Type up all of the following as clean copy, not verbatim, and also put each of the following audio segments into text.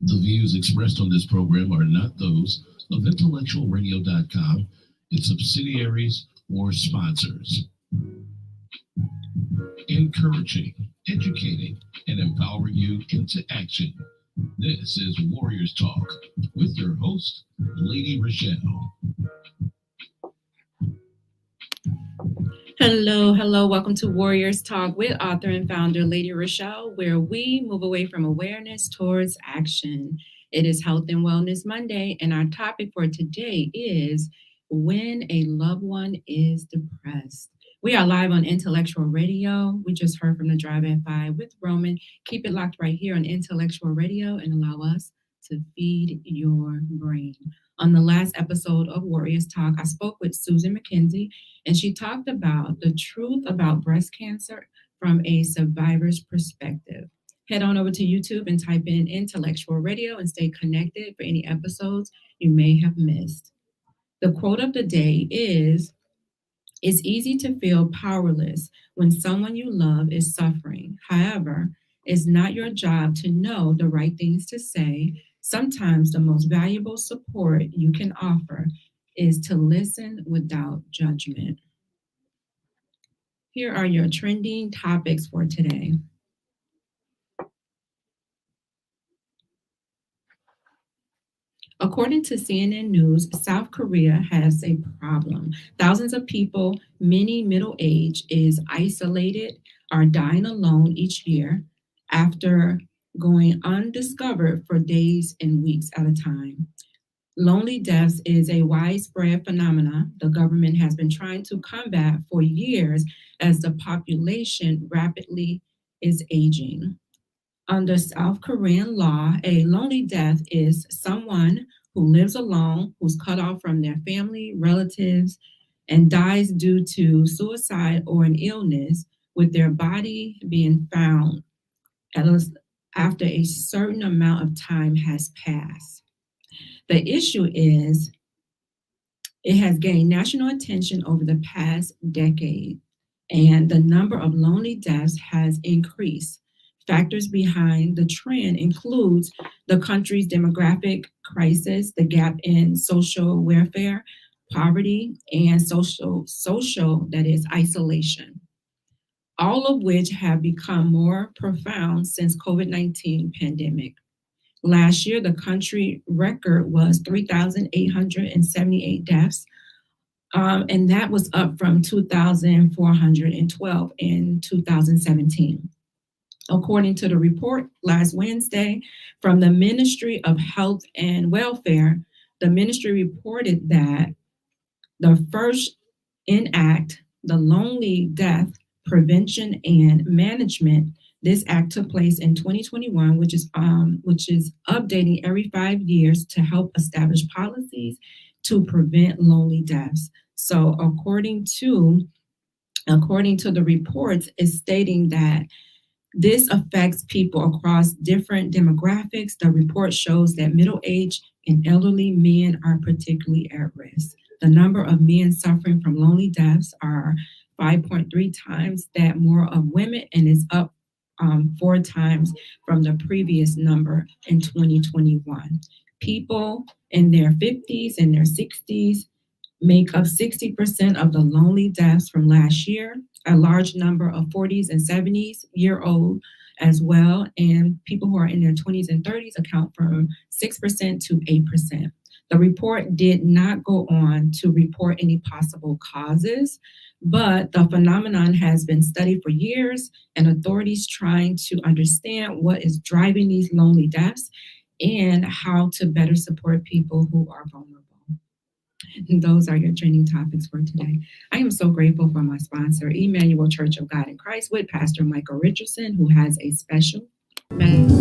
The views expressed on this program are not those of intellectualradio.com, its subsidiaries, or sponsors. Encouraging, educating, and empowering you into action. This is Warriors Talk with your host, Lady ReShell. Hello. Welcome to Warriors Talk with author and founder Lady ReShell, where we move away from awareness towards action. It is Health and Wellness Monday, and our topic for today is when a loved one is depressed. We are live on Intellectual Radio. We just heard from the Drive at 5 with Roman. Keep it locked right here on Intellectual Radio and allow us to feed your brain. On the last episode of Warriors Talk, I spoke with Susan McKenzie, and she talked about the truth about breast cancer from a survivor's perspective. Head on over to YouTube and type in Intellectual Radio and stay connected for any episodes you may have missed. The quote of the day is, "It's easy to feel powerless when someone you love is suffering. However, it's not your job to know the right things to say. Sometimes the most valuable support you can offer is to listen without judgment." Here are your trending topics for today. According to CNN News, South Korea has a problem. Thousands of people, many middle age, is isolated or dying alone each year after going undiscovered for days and weeks at a time. Lonely deaths is a widespread phenomenon the government has been trying to combat for years as the population rapidly is aging. Under South Korean law, a lonely death is someone who lives alone, who's cut off from their family, relatives, and dies due to suicide or an illness, with their body being found after a certain amount of time has passed. The issue is it has gained national attention over the past decade, and the number of lonely deaths has increased. Factors behind the trend includes the country's demographic crisis, the gap in social welfare, poverty, and social that is isolation, all of which have become more profound since COVID-19 pandemic. Last year, the country record was 3,878 deaths, and that was up from 2,412 in 2017. According to the report last Wednesday from the Ministry of Health and Welfare, the ministry reported that the first enact the Lonely Death Prevention and Management. This act took place in 2021, which is updating every 5 years to help establish policies to prevent lonely deaths. So according to the reports, it's stating that this affects people across different demographics. The report shows that middle-aged and elderly men are particularly at risk. The number of men suffering from lonely deaths are 5.3 times that more of women, and is up 4 times from the previous number in 2021. People in their 50s and their 60s make up 60% of the lonely deaths from last year. A large number of 40s and 70s year old as well, and people who are in their 20s and 30s account for 6% to 8%. The report did not go on to report any possible causes, but the phenomenon has been studied for years, and authorities trying to understand what is driving these lonely deaths and how to better support people who are vulnerable. And those are your trending topics for today. I am so grateful for my sponsor, Emanuel C.O.G.I.C with Pastor Michael Richardson, who has a special message.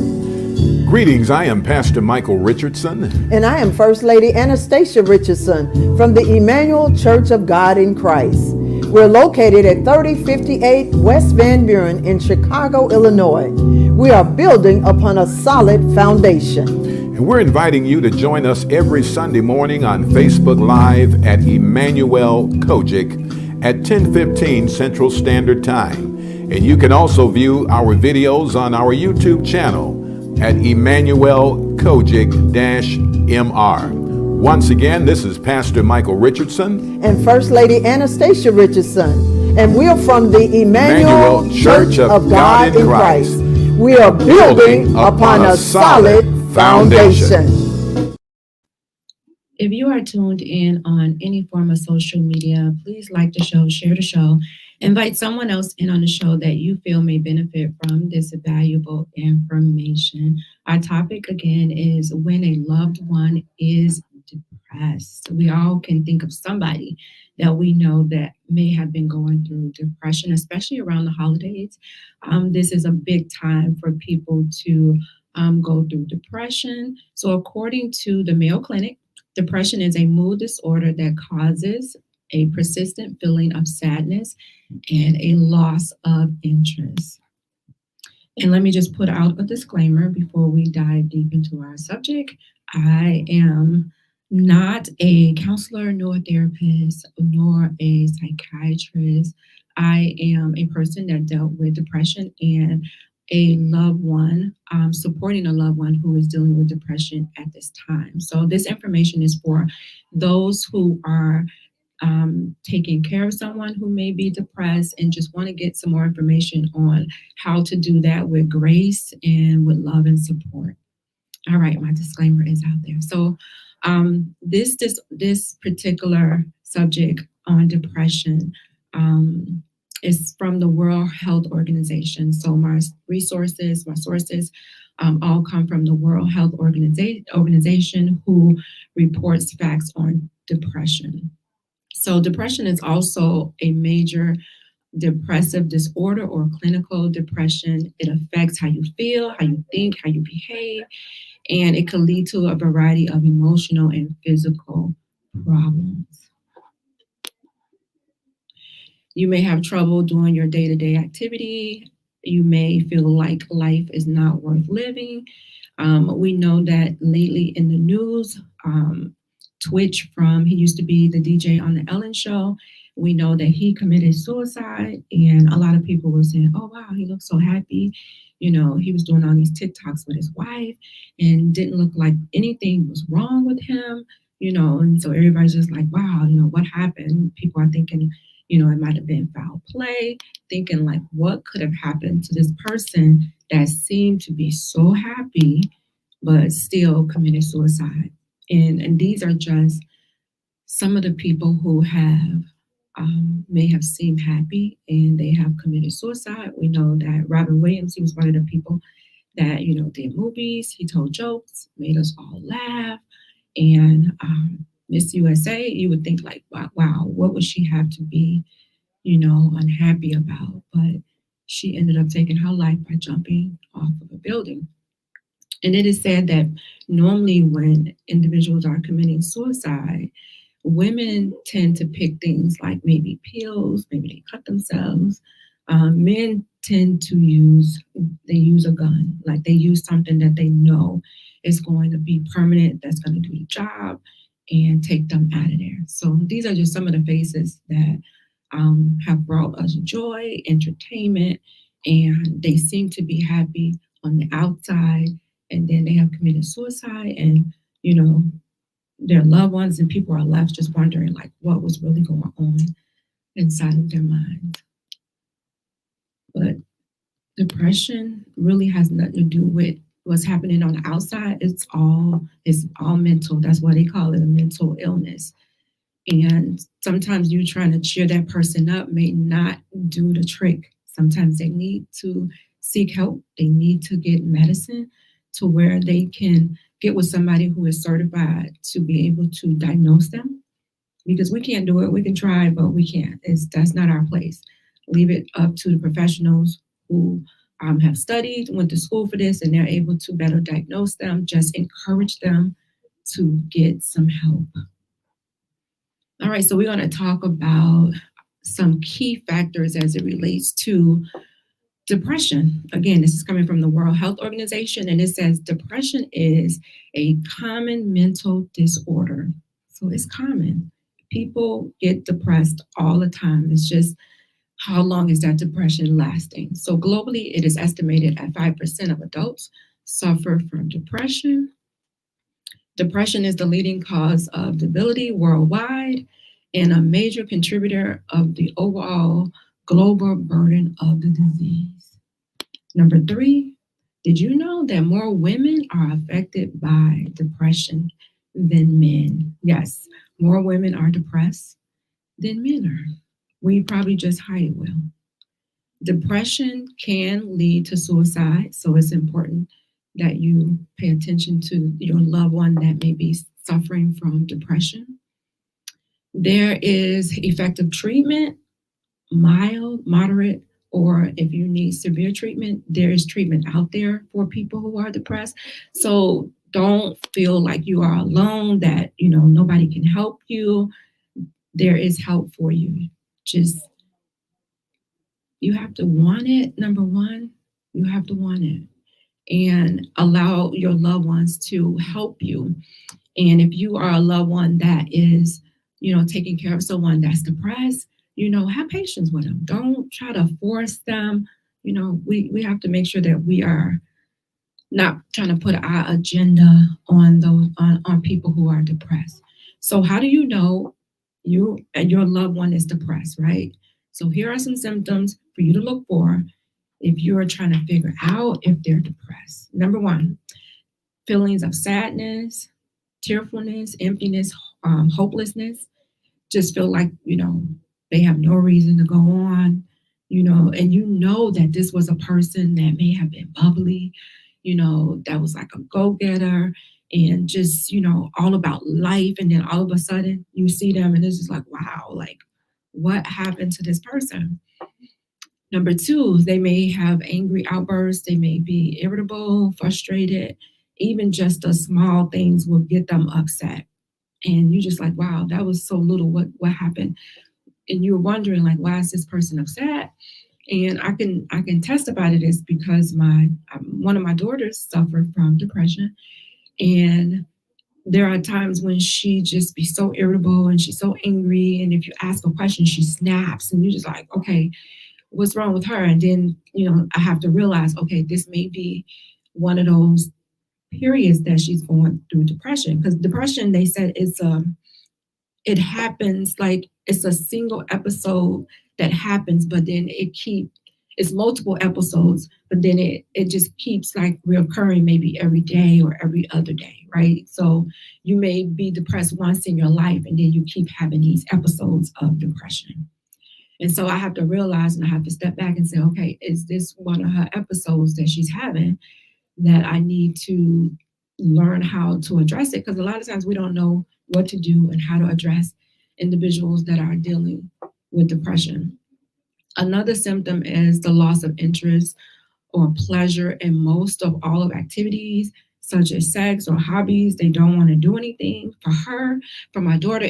Greetings, I am Pastor Michael Richardson. And I am First Lady Anastasia Richardson from the Emanuel Church of God in Christ. We're located at 3058 West Van Buren in Chicago, Illinois. We are building upon a solid foundation. And we're inviting you to join us every Sunday morning on Facebook Live at Emanuel C.O.G.I.C at 10:15 Central Standard Time. And you can also view our videos on our YouTube channel. at Emanuel C.O.G.I.C-MR. Once again, this is Pastor Michael Richardson and First Lady Anastasia Richardson, and we're from the Emanuel Church of God in Christ. We are building upon a solid foundation. If you are tuned in on any form of social media, please like the show, share the show, invite someone else in on the show that you feel may benefit from this valuable information. Our topic again is when a loved one is depressed. We all can think of somebody that we know that may have been going through depression, especially around the holidays. This is a big time for people to go through depression. So according to the Mayo Clinic, depression is a mood disorder that causes a persistent feeling of sadness and a loss of interest. And let me just put out a disclaimer before we dive deep into our subject. I am not a counselor, nor a therapist, nor a psychiatrist. I am a person that dealt with depression and a loved one, supporting a loved one who is dealing with depression at this time. So this information is for those who are taking care of someone who may be depressed and just want to get some more information on how to do that with grace and with love and support. All right, my disclaimer is out there. So this particular subject on depression is from the World Health Organization. So my sources all come from the World Health Organization, who reports facts on depression. So depression is also a major depressive disorder or clinical depression. It affects how you feel, how you think, how you behave, and it can lead to a variety of emotional and physical problems. You may have trouble doing your day-to-day activity. You may feel like life is not worth living. We know that lately in the news, Twitch he used to be the DJ on the Ellen Show. We know that he committed suicide, and a lot of people were saying, oh, wow, he looks so happy. You know, he was doing all these TikToks with his wife and didn't look like anything was wrong with him, you know, and so everybody's just like, wow, you know, what happened? People are thinking, you know, it might have been foul play, thinking like, what could have happened to this person that seemed to be so happy, but still committed suicide? And these are just some of the people who have may have seemed happy and they have committed suicide. We know that Robin Williams, he was one of the people that, you know, did movies. He told jokes, made us all laugh. And Miss USA, you would think like, wow, what would she have to be, you know, unhappy about? But she ended up taking her life by jumping off of a building. And it is said that normally when individuals are committing suicide, women tend to pick things like maybe pills, maybe they cut themselves. Men tend to use a gun, like they use something that they know is going to be permanent, that's going to do the job and take them out of there. So these are just some of the faces that have brought us joy, entertainment, and they seem to be happy on the outside, and then they have committed suicide, and, you know, their loved ones and people are left just wondering like what was really going on inside of their minds. But depression really has nothing to do with what's happening on the outside. It's all mental. That's why they call it a mental illness. And sometimes you trying to cheer that person up may not do the trick. Sometimes they need to seek help. They need to get medicine to where they can get with somebody who is certified to be able to diagnose them, because we can't do it. We can try, but we can't. That's not our place. Leave it up to the professionals who have studied, went to school for this, and they're able to better diagnose them. Just encourage them to get some help. All right, so we're going to talk about some key factors as it relates to depression. Again, this is coming from the World Health Organization, and it says depression is a common mental disorder. So it's common. People get depressed all the time. It's just how long is that depression lasting? So globally, it is estimated at 5% of adults suffer from depression. Depression is the leading cause of disability worldwide and a major contributor of the overall global burden of the disease. Number 3, did you know that more women are affected by depression than men? Yes, more women are depressed than men are. We probably just hide it well. Depression can lead to suicide, so it's important that you pay attention to your loved one that may be suffering from depression. There is effective treatment, mild, moderate, or if you need severe treatment, there is treatment out there for people who are depressed. So don't feel like you are alone, that nobody can help you. There is help for you. Just you have to want it. Number 1, you have to want it and allow your loved ones to help you. And if you are a loved one that is, taking care of someone that's depressed, have patience with them. Don't try to force them. We have to make sure that we are not trying to put our agenda on those on people who are depressed. So how do you know your loved one is depressed, right? So here are some symptoms for you to look for if you're trying to figure out if they're depressed. Number 1, feelings of sadness, tearfulness, emptiness, hopelessness. Just feel like, they have no reason to go on, and that this was a person that may have been bubbly, that was like a go-getter and just, all about life. And then all of a sudden you see them and it's just like, wow, like what happened to this person? Number 2, they may have angry outbursts. They may be irritable, frustrated. Even just the small things will get them upset. And you're just like, wow, that was so little. What happened? And you're wondering, like, why is this person upset? And I can testify to this because one of my daughters suffered from depression. And there are times when she just be so irritable and she's so angry. And if you ask a question, she snaps. And you're just like, okay, what's wrong with her? And then, I have to realize, okay, this may be one of those periods that she's going through depression. Because depression, they said, it happens like it's a single episode that happens, but then it's multiple episodes, but then it just keeps like reoccurring maybe every day or every other day, right? So you may be depressed once in your life, and then you keep having these episodes of depression. And so I have to realize, and I have to step back and say, okay, is this one of her episodes that she's having that I need to learn how to address it? Because a lot of times we don't know what to do and how to address individuals that are dealing with depression. Another symptom is the loss of interest or pleasure in most of all of activities, such as sex or hobbies. They don't want to do anything. For her, for my daughter,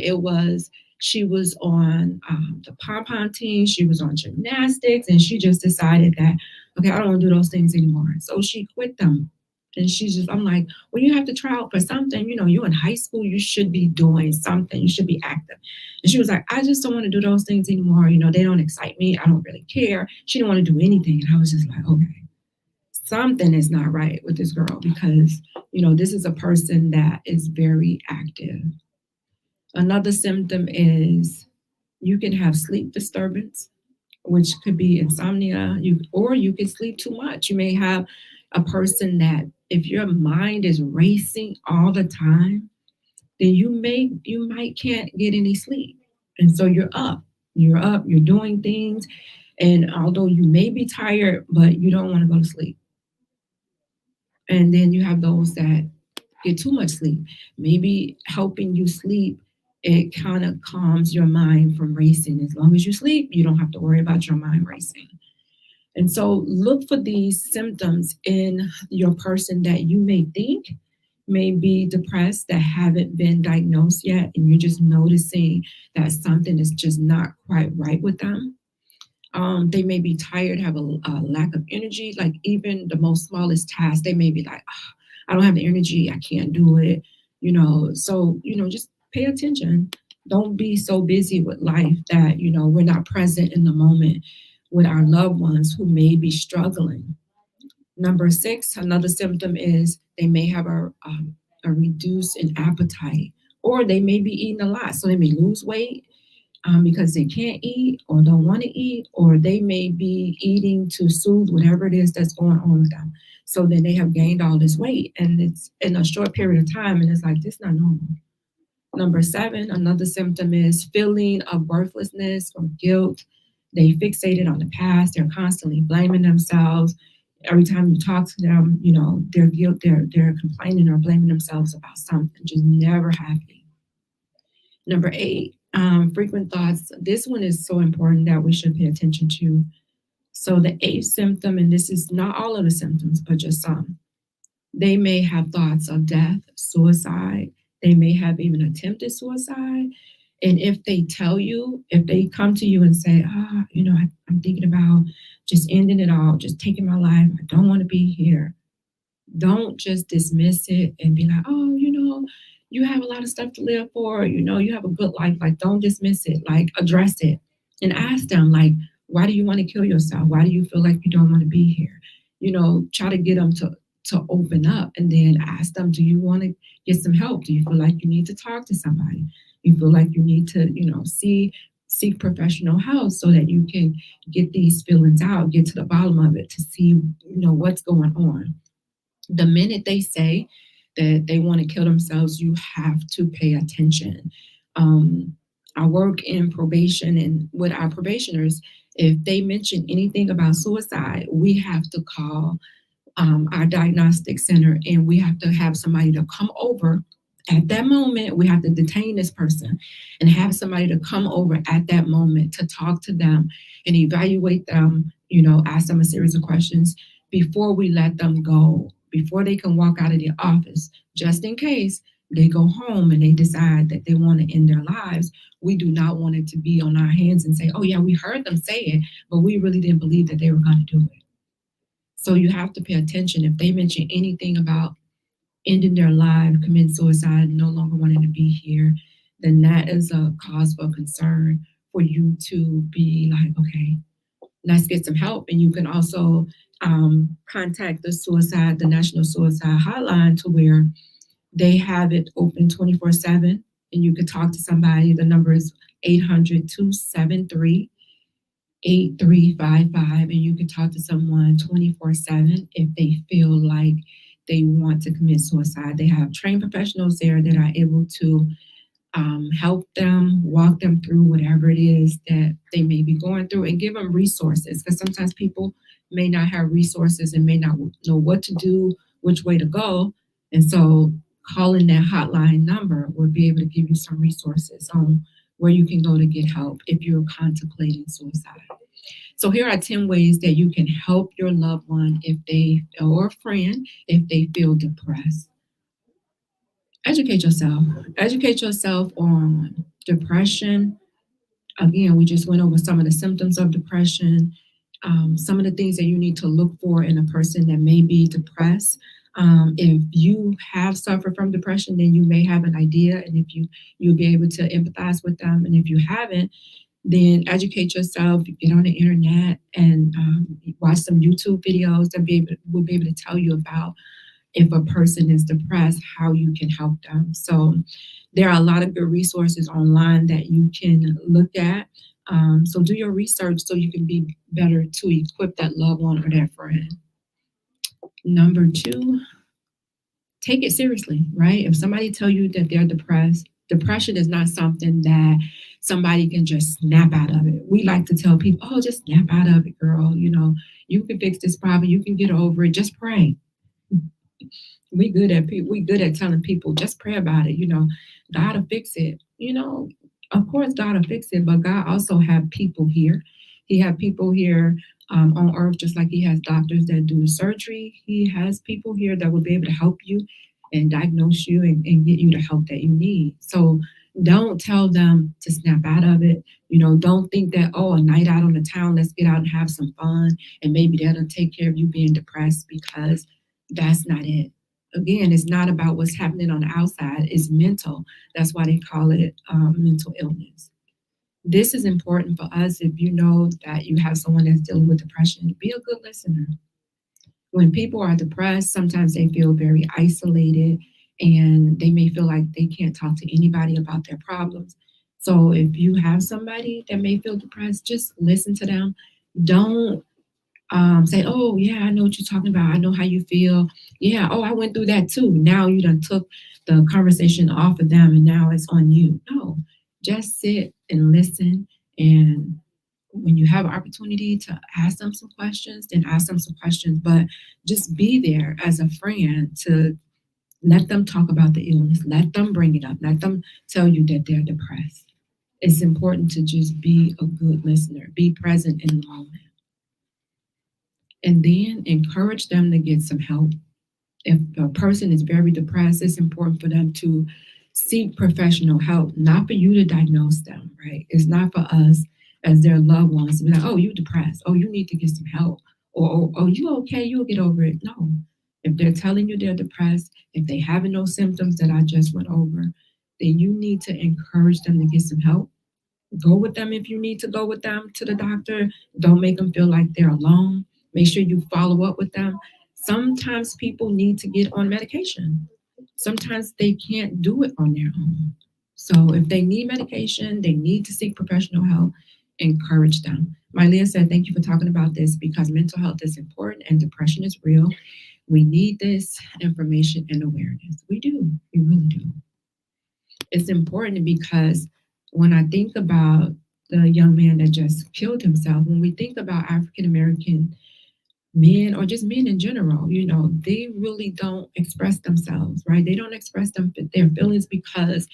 she was on the pom-pom team, she was on gymnastics, and she just decided that, okay, I don't want to do those things anymore. So she quit them. And I'm like, well, you have to try out for something. You're in high school, you should be doing something. You should be active. And she was like, I just don't want to do those things anymore. They don't excite me. I don't really care. She didn't want to do anything. And I was just like, okay, something is not right with this girl because, this is a person that is very active. Another symptom is you can have sleep disturbance, which could be insomnia, or you can sleep too much. You may have a person that if your mind is racing all the time, then you might can't get any sleep. And so you're doing things. And although you may be tired, but you don't want to go to sleep. And then you have those that get too much sleep. Maybe helping you sleep, it kind of calms your mind from racing. As long as you sleep, you don't have to worry about your mind racing. And so look for these symptoms in your person that you may think may be depressed, that haven't been diagnosed yet, and you're just noticing that something is just not quite right with them. They may be tired, have a lack of energy, like even the most smallest task, they may be like, oh, I don't have the energy, I can't do it, So, just pay attention. Don't be so busy with life that, we're not present in the moment with our loved ones who may be struggling. Number 6, another symptom is they may have a reduce in appetite, or they may be eating a lot. So they may lose weight because they can't eat or don't want to eat, or they may be eating to soothe whatever it is that's going on with them. So then they have gained all this weight, and it's in a short period of time, and it's like, this is not normal. Number 7, another symptom is feeling of worthlessness or guilt. They fixated on the past. They're constantly blaming themselves. Every time you talk to them, they're complaining or blaming themselves about something, just never happy. Number 8, frequent thoughts. This one is so important that we should pay attention to. So the 8th symptom, and this is not all of the symptoms, but just some. They may have thoughts of death, suicide. They may have even attempted suicide. And if they come to you and say, I'm thinking about just ending it all, just taking my life, I don't want to be here. Don't just dismiss it and be like, oh, you have a lot of stuff to live for, you have a good life. Like, don't dismiss it, like address it and ask them, like, why do you want to kill yourself? Why do you feel like you don't want to be here? Try to get them to open up, and then ask them, do you want to get some help? Do you feel like you need to talk to somebody? You feel like you need to, seek professional help so that you can get these feelings out, get to the bottom of it to see, what's going on. The minute they say that they want to kill themselves, you have to pay attention. I work in probation, and with our probationers, if they mention anything about suicide, we have to call our diagnostic center, and we have to have somebody to come over at that moment. We have to detain this person and have somebody to come over at that moment to talk to them and evaluate them, ask them a series of questions before we let them go, before they can walk out of the office, just in case they go home and they decide that they want to end their lives. We do not want it to be on our hands and say, oh yeah, we heard them say it, but we really didn't believe that they were going to do it. So you have to pay attention. If they mention anything about ending their life, committing suicide, no longer wanting to be here, then that is a cause for concern for you to be like, okay, let's get some help. And you can also contact the National Suicide Hotline, to where they have it open 24/7, and you can talk to somebody. The number is 800-273-8355, and you can talk to someone 24/7 if they feel like they want to commit suicide. They have trained professionals there that are able to help them, walk them through whatever it is that they may be going through, and give them resources, because sometimes people may not have resources and may not know what to do, which way to go. And so calling that hotline number will be able to give you some resources on where you can go to get help if you're contemplating suicide. So here are 10 ways that you can help your loved one or a friend if they feel depressed. Educate yourself. Educate yourself on depression. Again, we just went over some of the symptoms of depression, some of the things that you need to look for in a person that may be depressed. If you have suffered from depression, then you may have an idea, and if you'll be able to empathize with them. And if you haven't, then educate yourself. Get on the internet and watch some YouTube videos that will be able to tell you about, if a person is depressed, how you can help them. So there are a lot of good resources online that you can look at. So do your research so you can be better to equip that loved one or that friend. Number 2, take it seriously, right? If somebody tell you that they're depressed, depression is not something that somebody can just snap out of it. We like to tell people, oh, just snap out of it, girl. You can fix this problem. You can get over it. Just pray. We good at telling people, just pray about it. God will fix it. Of course, God will fix it, but God also have people here. He have people here on earth, just like he has doctors that do surgery. He has people here that will be able to help you and diagnose you and get you the help that you need. So don't tell them to snap out of it. Don't think that, oh, a night out on the town, let's get out and have some fun, and maybe that'll take care of you being depressed, because that's not it. Again, it's not about what's happening on the outside. It's mental. That's why they call it mental illness. This is important for us. If you know that you have someone that's dealing with depression, be a good listener. When people are depressed, sometimes they feel very isolated and they may feel like they can't talk to anybody about their problems. So if you have somebody that may feel depressed, just listen to them. Don't say, oh, yeah, I know what you're talking about. I know how you feel. Yeah, oh, I went through that too. Now you done took the conversation off of them and now it's on you. No, just sit and listen. And when you have an opportunity to ask them some questions, then ask them some questions. But just be there as a friend to let them talk about the illness, let them bring it up, let them tell you that they're depressed. It's important to just be a good listener, be present in the moment, and then encourage them to get some help. If a person is very depressed, it's important for them to seek professional help, not for you to diagnose them, right? It's not for us as their loved ones to be like, oh, you depressed. Oh, you need to get some help. Or oh, you okay, you'll get over it. No. If they're telling you they're depressed, if they having those symptoms that I just went over, then you need to encourage them to get some help. Go with them if you need to go with them to the doctor. Don't make them feel like they're alone. Make sure you follow up with them. Sometimes people need to get on medication. Sometimes they can't do it on their own. So if they need medication, they need to seek professional help. Encourage them. Mylea said, thank you for talking about this because mental health is important and depression is real. We need this information and awareness. We do. We really do. It's important because when I think about the young man that just killed himself, when we think about African American men or just men in general, they really don't express themselves, right? They don't express their feelings because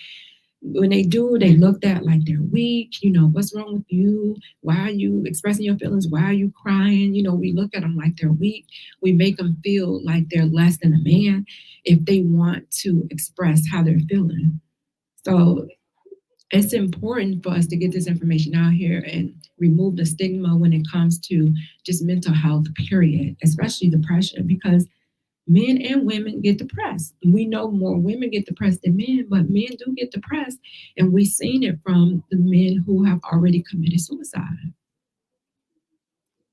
when they do, they looked at like they're weak. What's wrong with you? Why are you expressing your feelings? Why are you crying? We look at them like they're weak. We make them feel like they're less than a man if they want to express how they're feeling. So it's important for us to get this information out here and remove the stigma when it comes to just mental health, period, especially depression, because men and women get depressed. We know more women get depressed than men, but men do get depressed. And we've seen it from the men who have already committed suicide.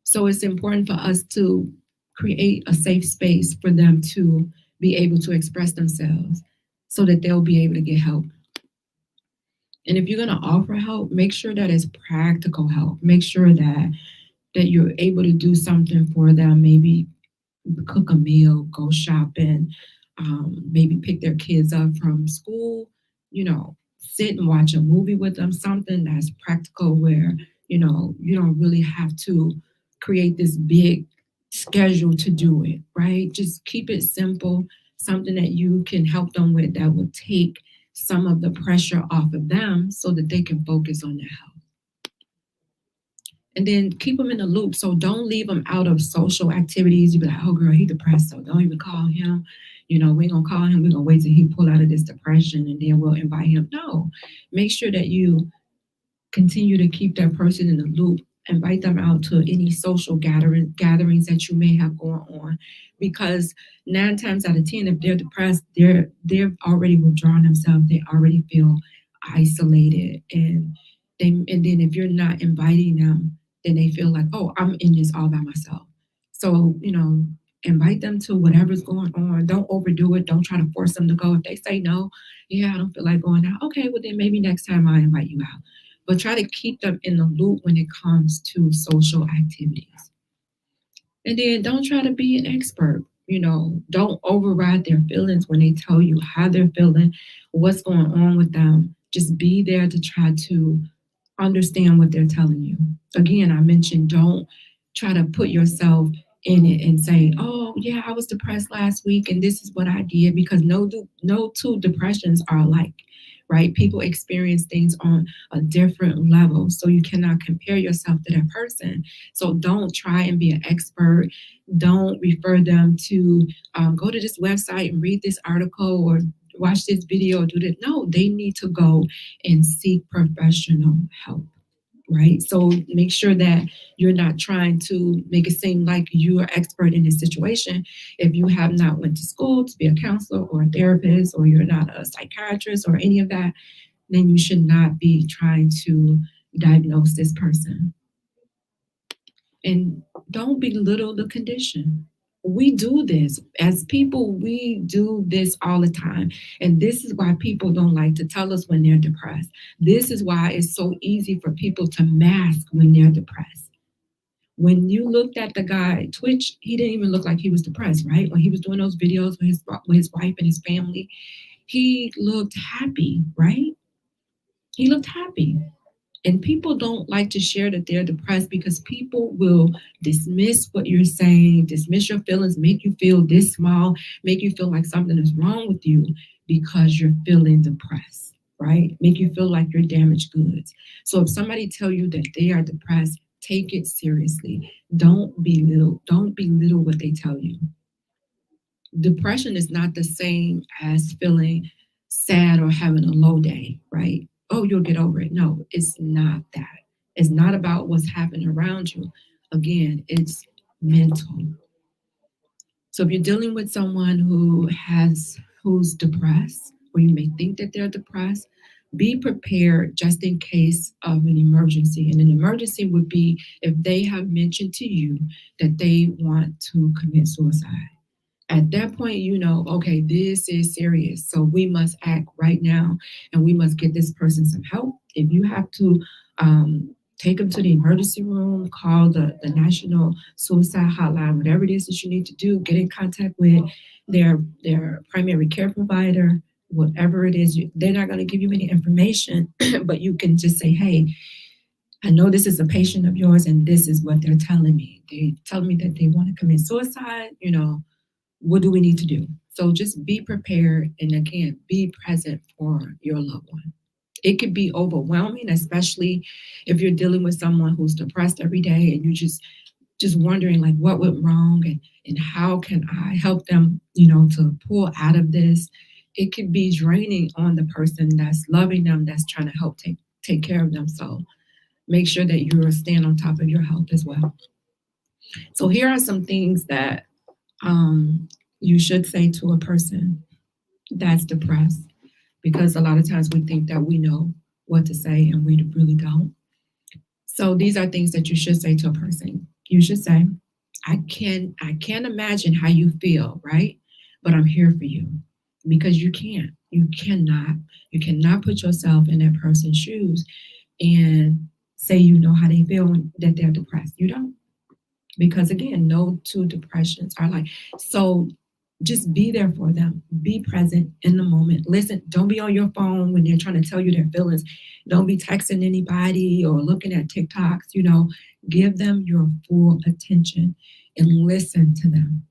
So it's important for us to create a safe space for them to be able to express themselves so that they'll be able to get help. And if you're going to offer help, make sure that it's practical help. Make sure that you're able to do something for them, maybe cook a meal, go shopping, maybe pick their kids up from school, sit and watch a movie with them, something that's practical where, you don't really have to create this big schedule to do it, right? Just keep it simple, something that you can help them with that will take some of the pressure off of them so that they can focus on their health. And then keep them in the loop. So don't leave them out of social activities. You be like, oh girl, he depressed, so don't even call him. We ain't gonna call him. We're gonna wait till he pull out of this depression and then we'll invite him. No, make sure that you continue to keep that person in the loop. Invite them out to any social gatherings that you may have going on, because 9 times out of 10, if they're depressed, they've already withdrawn themselves. They already feel isolated, and then if you're not inviting them, then they feel like, oh, I'm in this all by myself. So invite them to whatever's going on. Don't overdo it. Don't try to force them to go. If they say no, yeah, I don't feel like going out. Okay, well then maybe next time I invite you out. But try to keep them in the loop when it comes to social activities. And then don't try to be an expert. Don't override their feelings when they tell you how they're feeling, what's going on with them. Just be there to try to understand what they're telling you. Again, I mentioned don't try to put yourself in it and say, oh, yeah, I was depressed last week and this is what I did, because no two depressions are alike. Right? People experience things on a different level. So you cannot compare yourself to that person. So don't try and be an expert. Don't refer them to go to this website and read this article or watch this video, do that. No, they need to go and seek professional help. Right? So make sure that you're not trying to make it seem like you are expert in this situation. If you have not went to school to be a counselor or a therapist, or you're not a psychiatrist or any of that, then you should not be trying to diagnose this person. And don't belittle the condition. We do this as people. We do this all the time. And this is why people don't like to tell us when they're depressed. This is why it's so easy for people to mask when they're depressed. When you looked at the guy, Twitch, he didn't even look like he was depressed, right? When he was doing those videos with his wife and his family, he looked happy, right? He looked happy. And people don't like to share that they're depressed because people will dismiss what you're saying, dismiss your feelings, make you feel this small, make you feel like something is wrong with you because you're feeling depressed, right? Make you feel like you're damaged goods. So if somebody tell you that they are depressed, take it seriously. Don't belittle what they tell you. Depression is not the same as feeling sad or having a low day, right? Oh, you'll get over it. No, it's not that. It's not about what's happening around you. Again, it's mental. So if you're dealing with someone who's depressed, or you may think that they're depressed, be prepared just in case of an emergency. And an emergency would be if they have mentioned to you that they want to commit suicide. At that point, you know, okay, this is serious. So we must act right now and we must get this person some help. If you have to take them to the emergency room, call the National Suicide Hotline, whatever it is that you need to do, get in contact with their primary care provider, whatever it is, they're not going to give you any information, but you can just say, hey, I know this is a patient of yours and this is what they're telling me. They tell me that they want to commit suicide, you know, what do we need to do? So just be prepared and again, be present for your loved one. It could be overwhelming, especially if you're dealing with someone who's depressed every day and you're just wondering like what went wrong and how can I help them, you know, to pull out of this. It could be draining on the person that's loving them, that's trying to help take care of them. So make sure that you're staying on top of your health as well. So here are some things that you should say to a person that's depressed, because a lot of times we think that we know what to say and we really don't. So these are things that you should say to a person. You should say, I can't imagine how you feel, right? But I'm here for you, because you cannot put yourself in that person's shoes and say you know how they feel that they're depressed. You don't. Because again, no two depressions are like. So just be there for them. Be present in the moment. Listen, don't be on your phone when they're trying to tell you their feelings. Don't be texting anybody or looking at TikToks, you know. Give them your full attention and listen to them.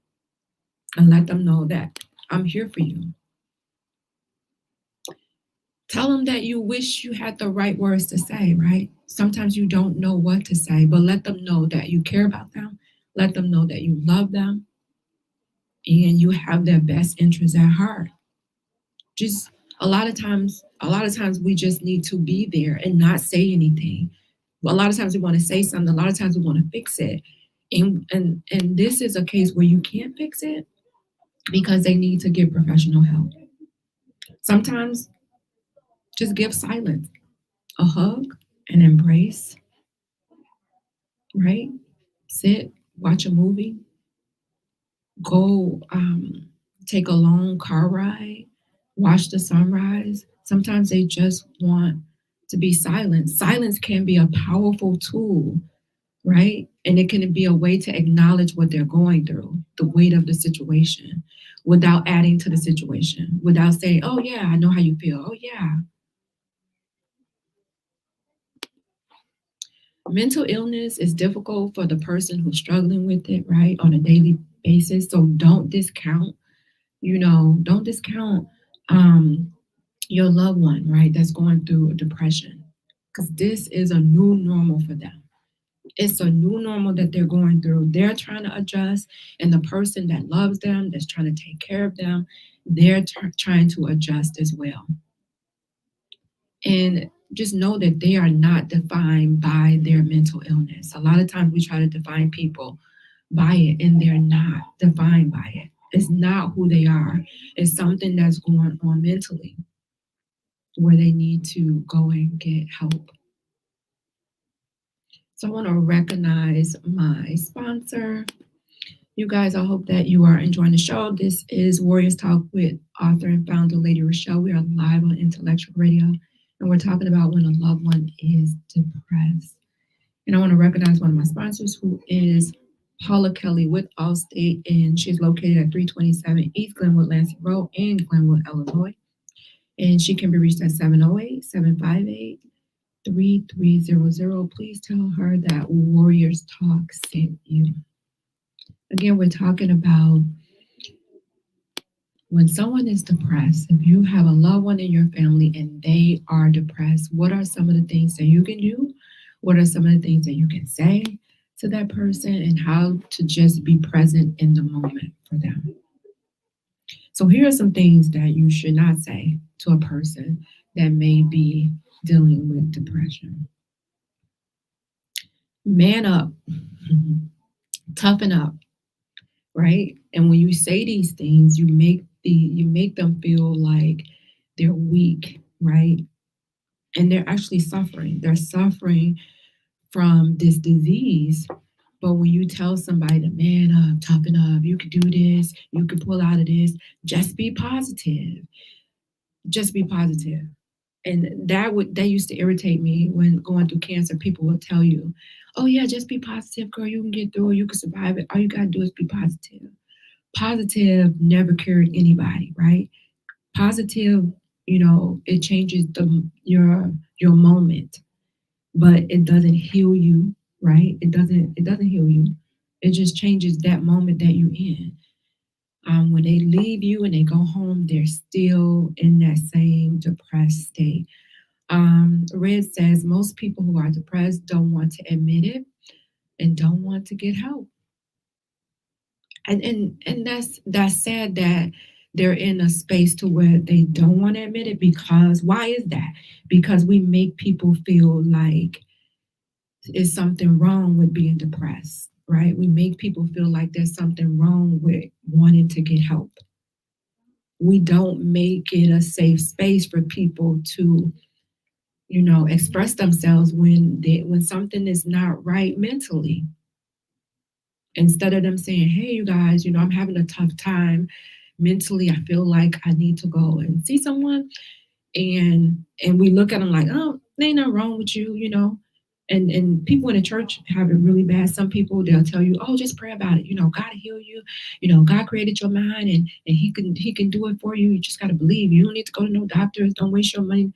And let them know that I'm here for you. Tell them that you wish you had the right words to say, right? Sometimes you don't know what to say, but let them know that you care about them. Let them know that you love them and you have their best interests at heart. Just a lot of times we just need to be there and not say anything. A lot of times we want to say something. A lot of times we want to fix it. And this is a case where you can't fix it because they need to get professional help. Sometimes just give silence, a hug, an embrace, right? Sit, watch a movie, go take a long car ride, watch the sunrise. Sometimes they just want to be silent. Silence can be a powerful tool, right? And it can be a way to acknowledge what they're going through, the weight of the situation, without adding to the situation, without saying, oh yeah, I know how you feel. Oh yeah. Mental illness is difficult for the person who's struggling with it, right, on a daily basis. So don't discount, your loved one, right, that's going through a depression, because this is a new normal for them. It's a new normal that they're going through. They're trying to adjust, and the person that loves them, that's trying to take care of them, they're trying to adjust as well. And just know that they are not defined by their mental illness. A lot of times we try to define people by it, and they're not defined by it. It's not who they are. It's something that's going on mentally where they need to go and get help. So I want to recognize my sponsor. You guys, I hope that you are enjoying the show. This is Warriors Talk with author and founder Lady ReShell. We are live on Intellectual Radio, and we're talking about when a loved one is depressed. And I want to recognize one of my sponsors, who is Paula Kelly with Allstate, and she's located at 327 East Glenwood Lansing Road in Glenwood, Illinois. And she can be reached at 708-758-3300. Please tell her that Warriors Talk sent you. Again, we're talking about when someone is depressed. If you have a loved one in your family and they are depressed, what are some of the things that you can do? What are some of the things that you can say to that person, and how to just be present in the moment for them? So here are some things that you should not say to a person that may be dealing with depression. Man up, toughen up, right? And when you say these things, you make them feel like they're weak, right? And they're actually suffering. They're suffering from this disease. But when you tell somebody to man up, toughen up, you can do this, you can pull out of this, just be positive. Just be positive. And that used to irritate me when going through cancer. People will tell you, oh yeah, just be positive, girl, you can get through it, you can survive it. All you gotta do is be positive. Positive never cured anybody, right? Positive, it changes your moment, but it doesn't heal you, right? It doesn't heal you. It just changes that moment that you're in. When they leave you and they go home, they're still in that same depressed state. Red says most people who are depressed don't want to admit it and don't want to get help. And that's sad that they're in a space to where they don't want to admit it, because why is that? Because we make people feel like it's something wrong with being depressed, right? We make people feel like there's something wrong with wanting to get help. We don't make it a safe space for people to, express themselves when something is not right mentally. Instead of them saying, hey, you guys, I'm having a tough time mentally. I feel like I need to go and see someone. And we look at them like, oh, there ain't nothing wrong with you, And people in the church have it really bad. Some people, they'll tell you, oh, just pray about it. God will heal you. God created your mind, and he can do it for you. You just got to believe. You don't need to go to no doctors. Don't waste your money.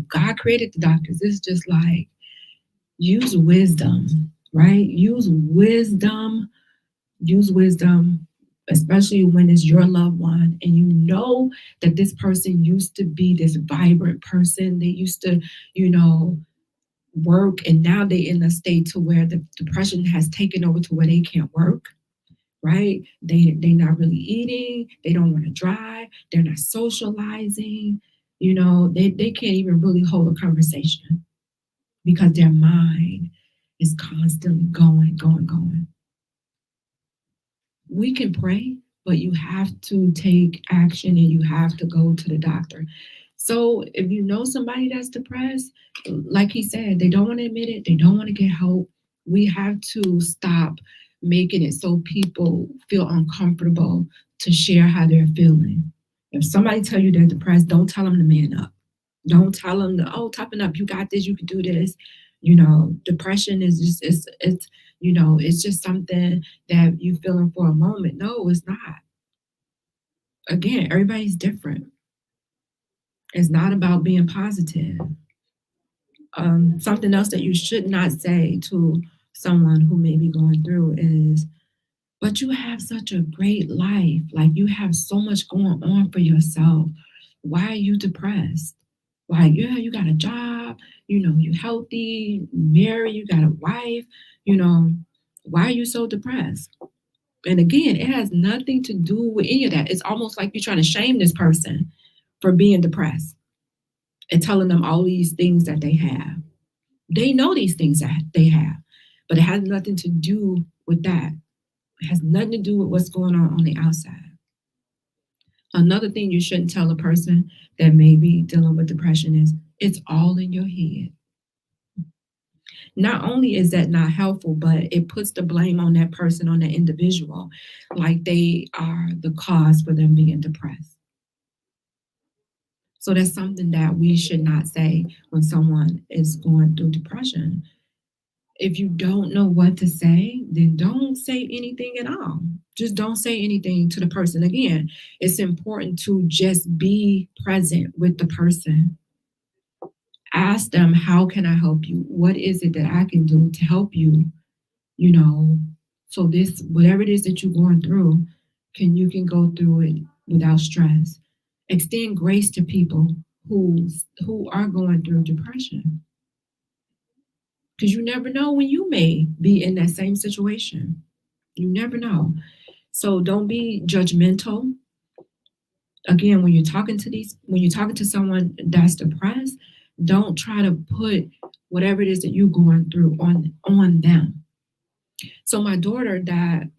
God created the doctors. It's just like, use wisdom, right? Use wisdom, especially when it's your loved one and you know that this person used to be this vibrant person. They used to, work, and now they're in a state to where the depression has taken over to where they can't work, right? They're not really eating. They don't want to drive. They're not socializing. They can't even really hold a conversation because their mind is constantly going. We can pray, but you have to take action and you have to go to the doctor. So if you know somebody that's depressed, like he said, they don't want to admit it, they don't want to get help, we have to stop making it so people feel uncomfortable to share how they're feeling. If somebody tell you they're depressed, don't tell them to man up. Don't tell them to, oh, toughen up, you got this, you can do this. Depression is just, it's just something that you feeling for a moment. No, it's not. Again, everybody's different. It's not about being positive. Something else that you should not say to someone who may be going through is, but you have such a great life. Like, you have so much going on for yourself. Why are you depressed? Like, yeah, you got a job, you're healthy, married, you got a wife, why are you so depressed? And again, it has nothing to do with any of that. It's almost like you're trying to shame this person for being depressed and telling them all these things that they have. They know these things that they have, but it has nothing to do with that. It has nothing to do with what's going on the outside. Another thing you shouldn't tell a person that may be dealing with depression is, it's all in your head. not only is that not helpful, but it puts the blame on that person, on that individual, like they are the cause for them being depressed. So that's something that we should not say when someone is going through depression. If you don't know what to say, then don't say anything at all. Just don't say anything to the person. Again, it's important to just be present with the person. Ask them, how can I help you? What is it that I can do to help you? You know, so this, whatever it is that you're going through, you can go through it without stress. Extend grace to people who are going through depression. Because you never know when you may be in that same situation. You never know. So don't be judgmental. Again, when you're talking to someone that's depressed, don't try to put whatever it is that you're going through on them. So my daughter that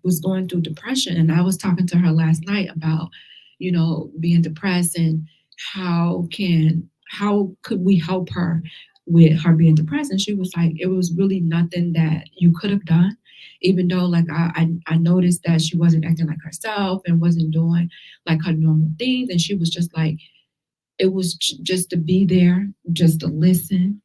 was going through depression, and I was talking to her last night about, being depressed and how could we help her with her being depressed. And she was like, it was really nothing that you could have done, even though like I noticed that she wasn't acting like herself and wasn't doing like her normal things. And she was just like, it was just to be there, just to listen.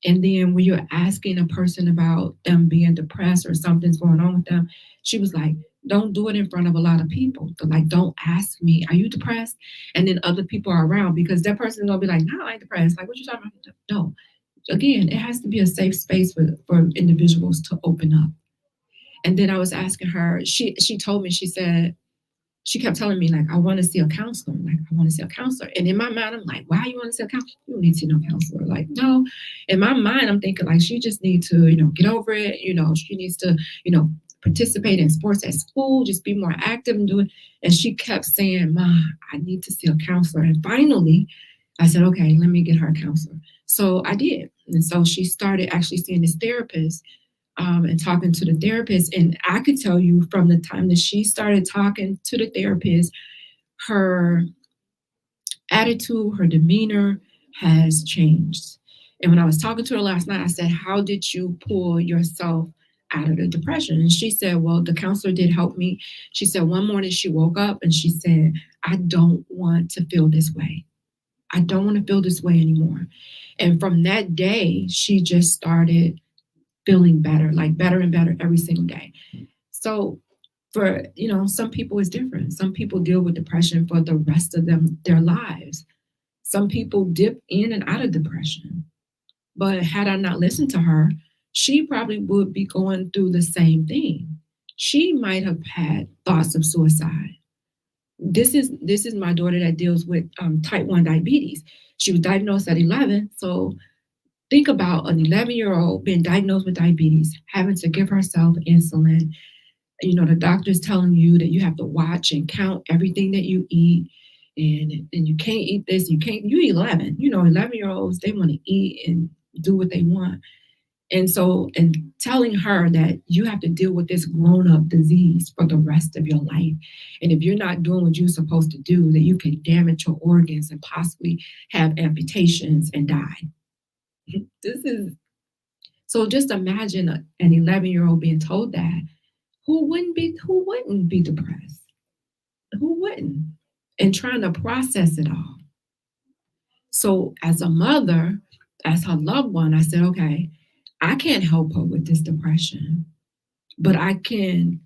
And then when you're asking a person about them being depressed or something's going on with them, she was like, don't do it in front of a lot of people. So like, don't ask me, are you depressed? And then other people are around, because that person is going to be like, no, I ain't depressed. Like, what you talking about? No. Again, it has to be a safe space for individuals to open up. And then I was asking her, she told me, she said, she kept telling me, like, I want to see a counselor. Like, I want to see a counselor. And in my mind, I'm like, why you want to see a counselor? You don't need to see no counselor. Like, no. In my mind, I'm thinking, like, she just needs to, get over it. She needs to, participate in sports at school, just be more active and do it. And she kept saying, Ma, I need to see a counselor. And finally, I said, okay, let me get her a counselor. So I did. And so she started actually seeing this therapist. And talking to the therapist. And I could tell you from the time that she started talking to the therapist, her attitude, her demeanor has changed. And when I was talking to her last night, I said, how did you pull yourself out of the depression? And she said, well, the counselor did help me. She said one morning she woke up and she said, I don't want to feel this way. I don't want to feel this way anymore. And from that day, she just started feeling better, like better and better every single day. So for, some people it's different. Some people deal with depression for the rest of their lives. Some people dip in and out of depression. But had I not listened to her, she probably would be going through the same thing. She might have had thoughts of suicide. This is my daughter that deals with type 1 diabetes. She was diagnosed at 11. So think about an 11-year-old being diagnosed with diabetes, having to give herself insulin. The doctor's telling you that you have to watch and count everything that you eat, and you can't eat this, you 11. 11-year-olds, they want to eat and do what they want. And so, and telling her that you have to deal with this grown-up disease for the rest of your life. And if you're not doing what you're supposed to do, that you can damage your organs and possibly have amputations and die. So just imagine an 11-year-old being told that. Who wouldn't be depressed? Who wouldn't? And trying to process it all. So as a mother, as her loved one, I said, okay, I can't help her with this depression, but I can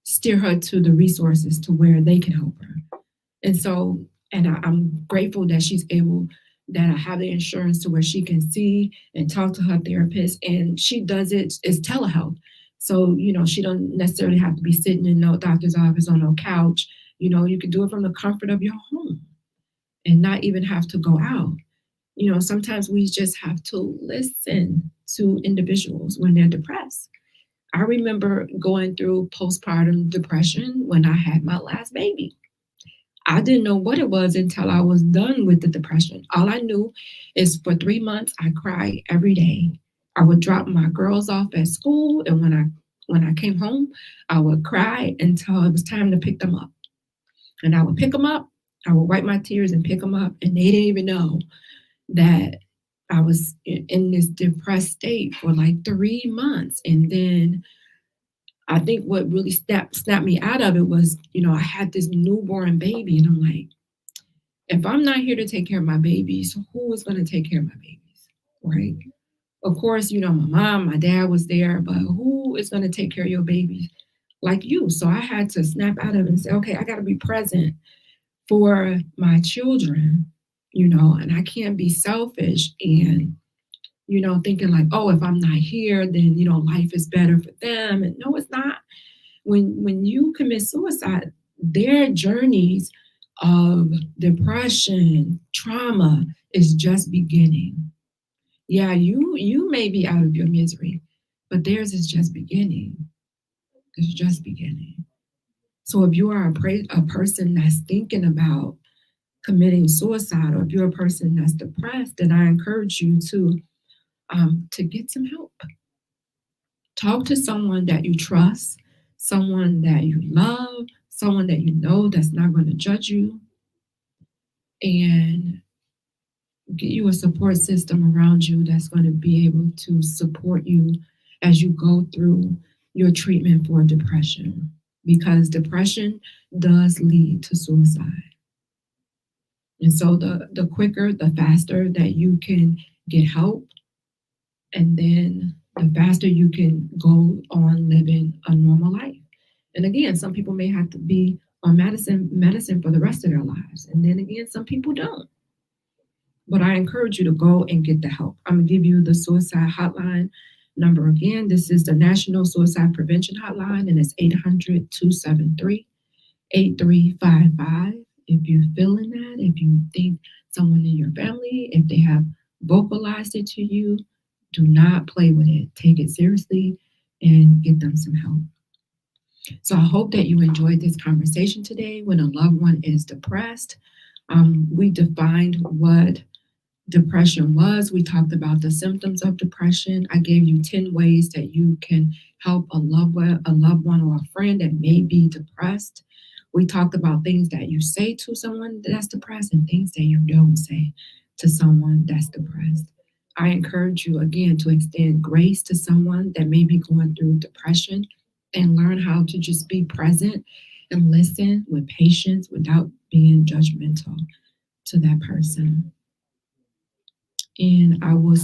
steer her to the resources to where they can help her. And so, I'm grateful that she's able, that I have the insurance to where she can see and talk to her therapist, and she does it's telehealth. So, she don't necessarily have to be sitting in no doctor's office on no couch. You can do it from the comfort of your home and not even have to go out. Sometimes we just have to listen to individuals when they're depressed. I remember going through postpartum depression when I had my last baby. I didn't know what it was until I was done with the depression. All I knew is for 3 months, I cried every day. I would drop my girls off at school, and when I came home, I would cry until it was time to pick them up. And I would pick them up, I would wipe my tears and pick them up, and they didn't even know that I was in this depressed state for like 3 months. And then I think what really snapped me out of it was, I had this newborn baby, and I'm like, if I'm not here to take care of my babies, who is going to take care of my babies, right? Of course, my mom, my dad was there, but who is going to take care of your babies like you? So I had to snap out of it and say, okay, I got to be present for my children, and I can't be selfish and, thinking like, oh, if I'm not here, then, life is better for them. And no, it's not. When you commit suicide, their journeys of depression, trauma is just beginning. Yeah, you may be out of your misery, but theirs is just beginning. It's just beginning. So if you are a person that's thinking about committing suicide, or if you're a person that's depressed, then I encourage you to get some help. Talk to someone that you trust, someone that you love, someone that you know that's not going to judge you, and get you a support system around you that's going to be able to support you as you go through your treatment for depression, because depression does lead to suicide. And so the quicker, the faster that you can get help, and then the faster you can go on living a normal life. And again, some people may have to be on medicine for the rest of their lives. And then again, some people don't. But I encourage you to go and get the help. I'm going to give you the suicide hotline number again. This is the National Suicide Prevention Hotline, and it's 800-273-8355. If you're feeling that, if you think someone in your family, if they have vocalized it to you, do not play with it. Take it seriously and get them some help. So I hope that you enjoyed this conversation today. When a loved one is depressed, we defined what depression was. We talked about the symptoms of depression. I gave you 10 ways that you can help a loved one or a friend that may be depressed. We talked about things that you say to someone that's depressed and things that you don't say to someone that's depressed. I encourage you again to extend grace to someone that may be going through depression, and learn how to just be present and listen with patience without being judgmental to that person. And I will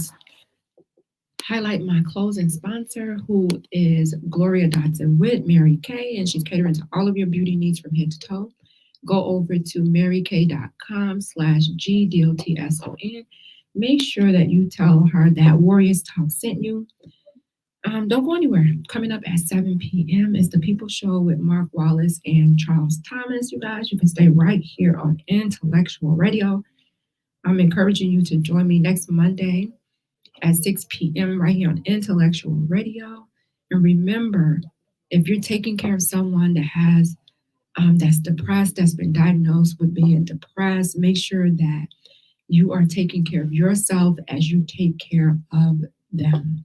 highlight my closing sponsor, who is Gloria Dotson with Mary Kay, and she's catering to all of your beauty needs from head to toe. Go over to marykay.com/GDOTSON. Make sure that you tell her that Warriors Talk sent you. Don't go anywhere. Coming up at 7 p.m. is The People Show with Mark Wallace and Charles Thomas. You guys, you can stay right here on Intellectual Radio. I'm encouraging you to join me next Monday at 6 p.m. right here on Intellectual Radio. And remember, if you're taking care of someone that has that's depressed, that's been diagnosed with being depressed, make sure that you are taking care of yourself as you take care of them.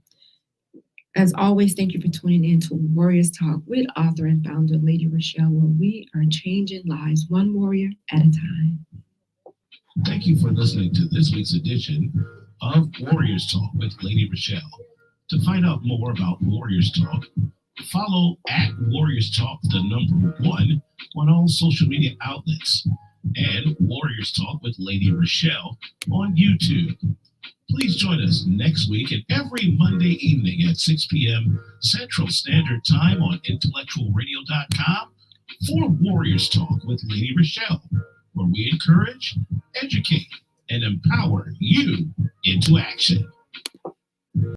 As always, thank you for tuning in to Warriors Talk with author and founder Lady ReShell, where we are changing lives one warrior at a time. Thank you for listening to this week's edition of Warriors Talk with Lady ReShell. To find out more about Warriors Talk, follow at Warriors Talk, the number 1, on all social media outlets, and Warriors Talk with Lady ReShell on YouTube. Please join us next week and every Monday evening at 6 p.m. Central Standard Time on intellectualradio.com for Warriors Talk with Lady ReShell, where we encourage, educate, and empower you into action.